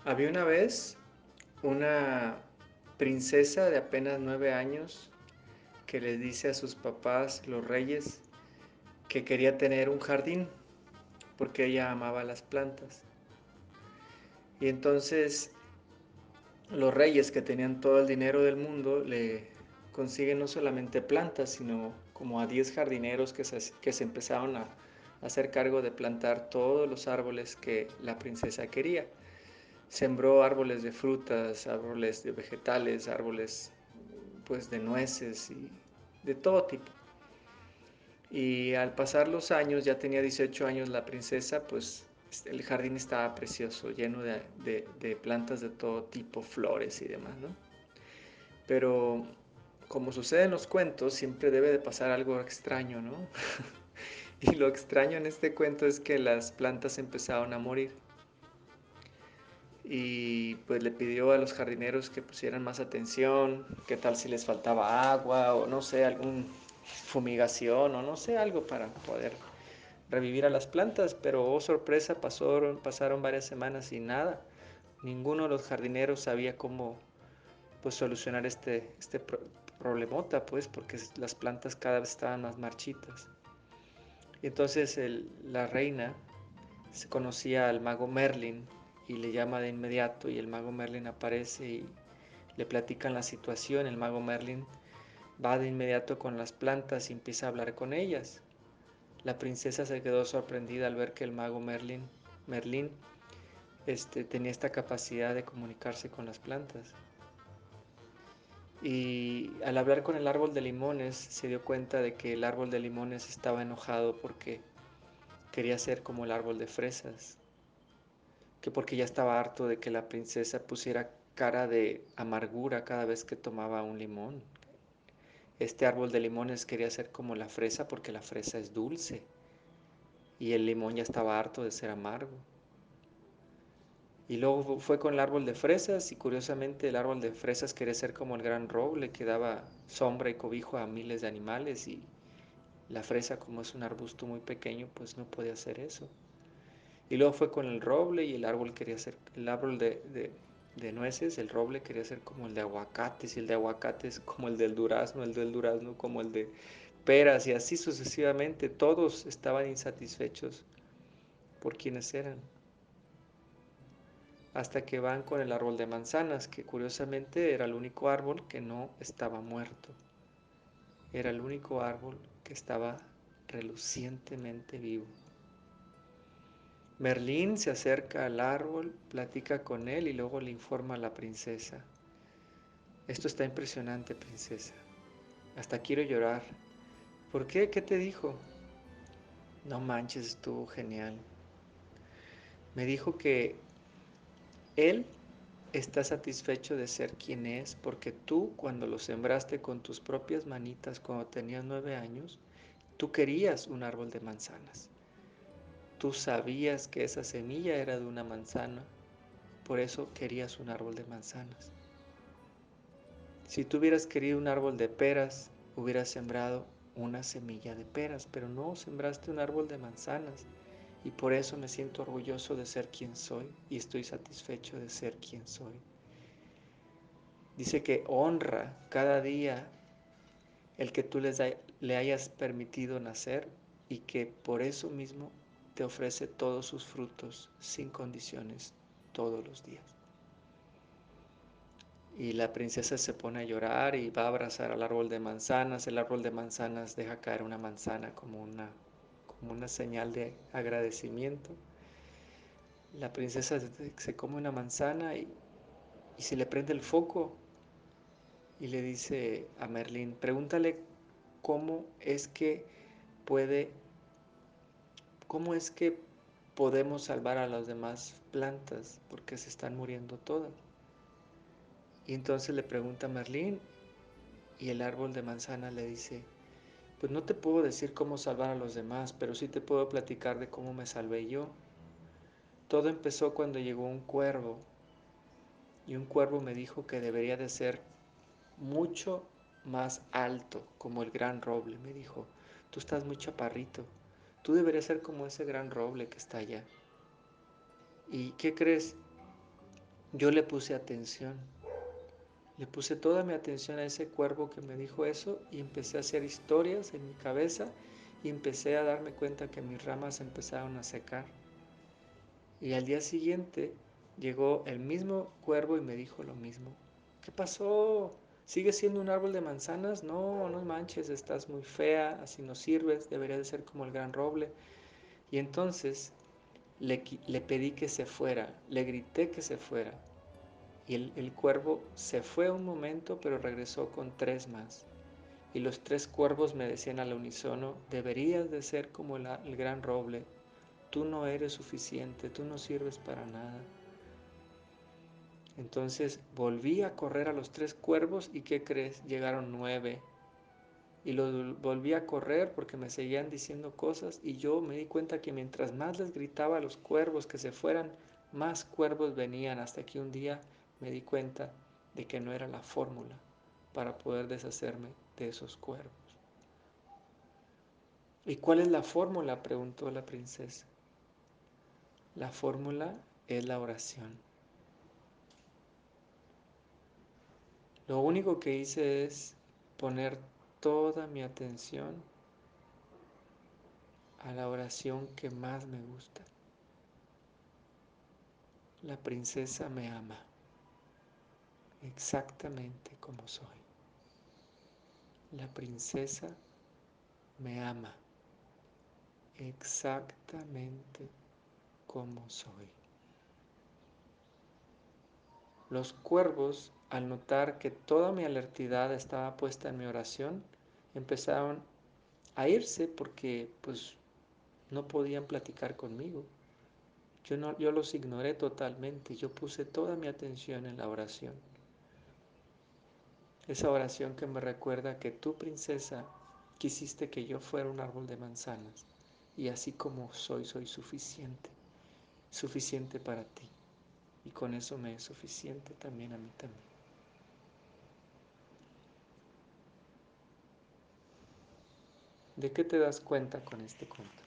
Había una vez una princesa de apenas 9 años que les dice a sus papás, los reyes, que quería tener un jardín porque ella amaba las plantas. Y entonces los reyes, que tenían todo el dinero del mundo, le consiguen no solamente plantas, sino como a 10 jardineros que se empezaron a hacer cargo de plantar todos los árboles que la princesa quería. Sembró árboles de frutas, árboles de vegetales, árboles pues de nueces y de todo tipo. Y al pasar los años, ya tenía 18 años la princesa, pues el jardín estaba precioso, lleno de plantas de todo tipo, flores y demás, ¿no? Pero como sucede en los cuentos, siempre debe de pasar algo extraño, ¿no? Y lo extraño en este cuento es que las plantas empezaron a morir. Y pues le pidió a los jardineros que pusieran más atención, qué tal si les faltaba agua o no sé, algún fumigación o no sé, algo para poder revivir a las plantas, pero oh sorpresa, pasaron varias semanas y nada. Ninguno de los jardineros sabía cómo pues solucionar este problemota, pues, porque las plantas cada vez estaban más marchitas. Y entonces la reina se conocía al mago Merlin y le llama de inmediato y el mago Merlin aparece y le platican la situación. El mago Merlin va de inmediato con las plantas y empieza a hablar con ellas. La princesa se quedó sorprendida al ver que el mago Merlin tenía esta capacidad de comunicarse con las plantas. Y al hablar con el árbol de limones se dio cuenta de que el árbol de limones estaba enojado porque quería ser como el árbol de fresas, que porque ya estaba harto de que la princesa pusiera cara de amargura cada vez que tomaba un limón. Este árbol de limones quería ser como la fresa porque la fresa es dulce y el limón ya estaba harto de ser amargo. Y luego fue con el árbol de fresas y curiosamente el árbol de fresas quería ser como el gran roble que daba sombra y cobijo a miles de animales y la fresa, como es un arbusto muy pequeño, pues no podía hacer eso. Y luego fue con el roble y el árbol de nueces, el roble quería ser como el de aguacates y el de aguacates como el del durazno como el de peras y así sucesivamente. Todos estaban insatisfechos por quienes eran. Hasta que van con el árbol de manzanas, que curiosamente era el único árbol que no estaba muerto. Era el único árbol que estaba relucientemente vivo. Merlín se acerca al árbol, platica con él y luego le informa a la princesa. Esto está impresionante, princesa. Hasta quiero llorar. ¿Por qué? ¿Qué te dijo? No manches, estuvo genial. Me dijo que él está satisfecho de ser quien es porque tú, cuando lo sembraste con tus propias manitas cuando tenías 9 años, tú querías un árbol de manzanas. Tú sabías que esa semilla era de una manzana, por eso querías un árbol de manzanas. Si tú hubieras querido un árbol de peras, hubieras sembrado una semilla de peras, pero no, sembraste un árbol de manzanas. Y por eso me siento orgulloso de ser quien soy y estoy satisfecho de ser quien soy. Dice que honra cada día el que tú le hayas permitido nacer y que por eso mismo te ofrece todos sus frutos sin condiciones todos los días. Y la princesa se pone a llorar y va a abrazar al árbol de manzanas. El árbol de manzanas deja caer una manzana como una señal de agradecimiento. La princesa se come una manzana y se le prende el foco y le dice a Merlín, pregúntale cómo es que puede, cómo es que podemos salvar a las demás plantas porque se están muriendo todas. Y entonces le pregunta a Merlín y el árbol de manzana le dice, pues no te puedo decir cómo salvar a los demás, pero sí te puedo platicar de cómo me salvé yo. Todo empezó cuando llegó un cuervo y un cuervo me dijo que debería de ser mucho más alto, como el gran roble. Me dijo, tú estás muy chaparrito, tú deberías ser como ese gran roble que está allá. ¿Y qué crees? Yo le puse atención, le puse toda mi atención a ese cuervo que me dijo eso y empecé a hacer historias en mi cabeza y empecé a darme cuenta que mis ramas empezaron a secar. Y al día siguiente llegó el mismo cuervo y me dijo lo mismo. ¿Qué pasó? ¿Sigues siendo un árbol de manzanas? No, no manches, estás muy fea, así no sirves, deberías de ser como el gran roble. Y entonces le pedí que se fuera, le grité que se fuera. Y el cuervo se fue un momento, pero regresó con tres más. Y los tres cuervos me decían al unísono, deberías de ser como el gran roble, tú no eres suficiente, tú no sirves para nada. Entonces volví a correr a los tres cuervos y ¿qué crees? Llegaron 9. Y los volví a correr porque me seguían diciendo cosas y yo me di cuenta que mientras más les gritaba a los cuervos que se fueran, más cuervos venían hasta que un día me di cuenta de que no era la fórmula para poder deshacerme de esos cuervos. ¿Y cuál es la fórmula?, preguntó la princesa. La fórmula es la oración. Lo único que hice es poner toda mi atención a la oración que más me gusta. La princesa me ama exactamente como soy. La princesa me ama exactamente como soy. Los cuervos, al notar que toda mi alertidad estaba puesta en mi oración, empezaron a irse porque pues no podían platicar conmigo. Yo los ignoré totalmente, yo puse toda mi atención en la oración. Esa oración que me recuerda que tú, princesa, quisiste que yo fuera un árbol de manzanas y así como soy, soy suficiente, suficiente para ti. Y con eso me es suficiente también a mí también. ¿De qué te das cuenta con este cuento?